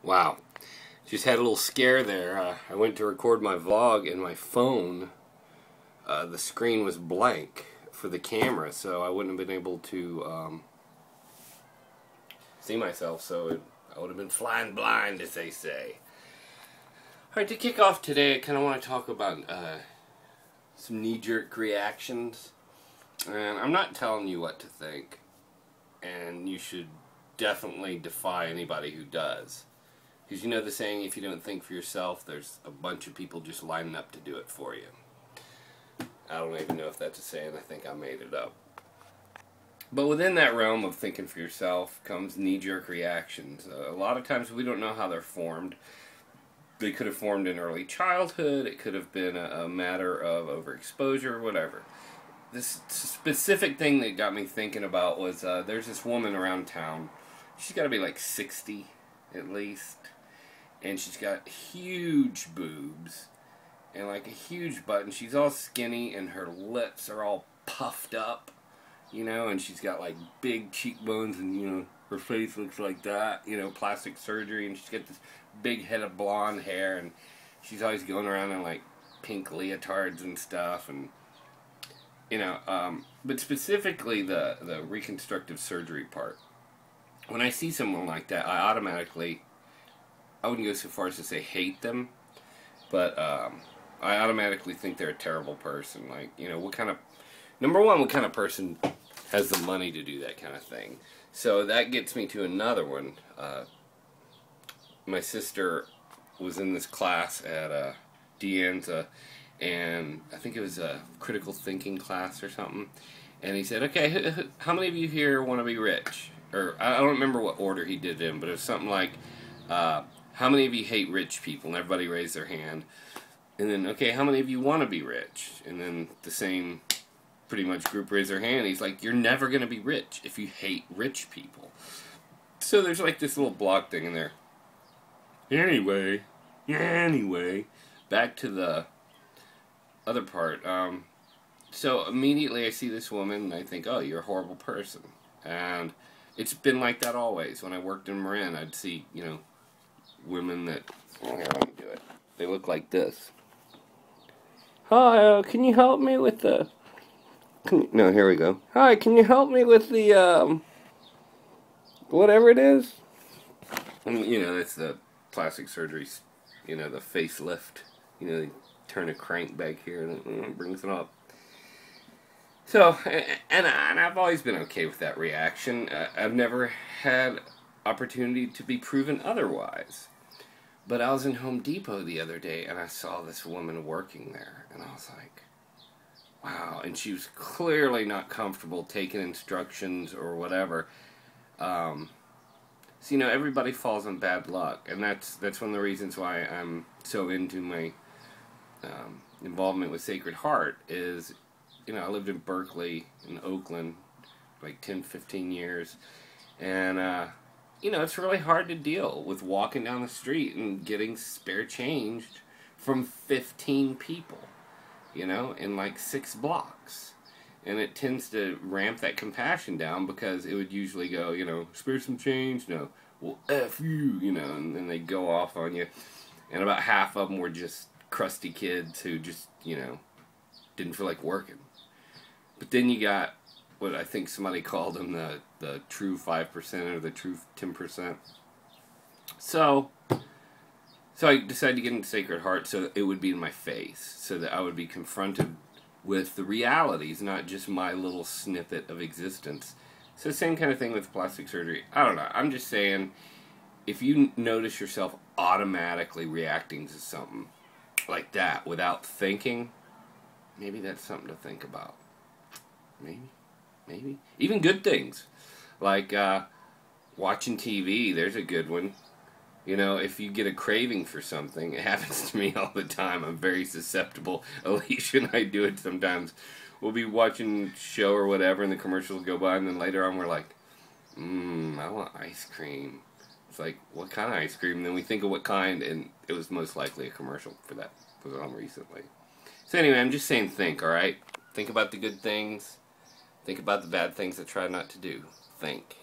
Wow. Just had a little scare there. I went to record my vlog and my phone, the screen was blank for the camera, so I wouldn't have been able to see myself, so I would have been flying blind, as they say. Alright, to kick off today, I kind of want to talk about some knee-jerk reactions. And I'm not telling you what to think, and you should definitely defy anybody who does. Because you know the saying, if you don't think for yourself, there's a bunch of people just lining up to do it for you. I don't even know if that's a saying. I think I made it up. But within that realm of thinking for yourself comes knee-jerk reactions. A lot of times we don't know how they're formed. They could have formed in early childhood. It could have been a matter of overexposure, whatever. This specific thing that got me thinking about was there's this woman around town. She's got to be like 60 at least. And she's got huge boobs and like a huge butt, and she's all skinny and her lips are all puffed up, you know, and she's got like big cheekbones, and you know, her face looks like that, you know, plastic surgery, and she's got this big head of blonde hair, and she's always going around in like pink leotards and stuff, and you know, but specifically the reconstructive surgery part. When I see someone like that, I wouldn't go so far as to say hate them, but I automatically think they're a terrible person. Like, you know, number one, what kind of person has the money to do that kind of thing? So that gets me to another one. My sister was in this class at De Anza, and I think it was a critical thinking class or something, and he said, okay, how many of you here want to be rich? Or, I don't remember what order he did it in, but it was something like, how many of you hate rich people? And everybody raised their hand. And then, okay, how many of you want to be rich? And then the same pretty much group raised their hand. He's like, you're never going to be rich if you hate rich people. So there's like this little block thing in there. Anyway, back to the other part. So immediately I see this woman and I think, oh, you're a horrible person. And it's been like that always. When I worked in Marin, I'd see, you know, women that, oh, here, let me do it. They look like this. Hi, can you help me with the... No, here we go. Hi, can you help me with the, whatever it is? And, you know, that's the plastic surgery, you know, the facelift. You know, they turn a crank back here and it brings it up. So, and I've always been okay with that reaction. I've never had opportunity to be proven otherwise. But I was in Home Depot the other day and I saw this woman working there, and I was like, wow. And she was clearly not comfortable taking instructions or whatever. So, you know, everybody falls on bad luck, and that's one of the reasons why I'm so into my involvement with Sacred Heart is, you know, I lived in Berkeley, in Oakland, like 10, 15 years, and you know, it's really hard to deal with walking down the street and getting spare change from 15 people, you know, in like 6 blocks. And it tends to ramp that compassion down, because it would usually go, you know, spare some change, no, well, F you, you know, and then they go off on you. And about half of them were just crusty kids who just, you know, didn't feel like working. But then you got what I think somebody called them the true 5% or the true 10%. So I decided to get into Sacred Heart so that it would be in my face, so that I would be confronted with the realities, not just my little snippet of existence. So same kind of thing with plastic surgery. I don't know. I'm just saying, if you notice yourself automatically reacting to something like that without thinking, maybe that's something to think about. Maybe. Even good things. Like watching TV, there's a good one. You know, if you get a craving for something, it happens to me all the time. I'm very susceptible. Alicia and I do it sometimes. We'll be watching a show or whatever, and the commercials go by, and then later on we're like, I want ice cream. It's like, what kind of ice cream? And then we think of what kind, and it was most likely a commercial for that was on recently. So anyway, I'm just saying think, alright? Think about the good things. Think about the bad things that try not to do. Think.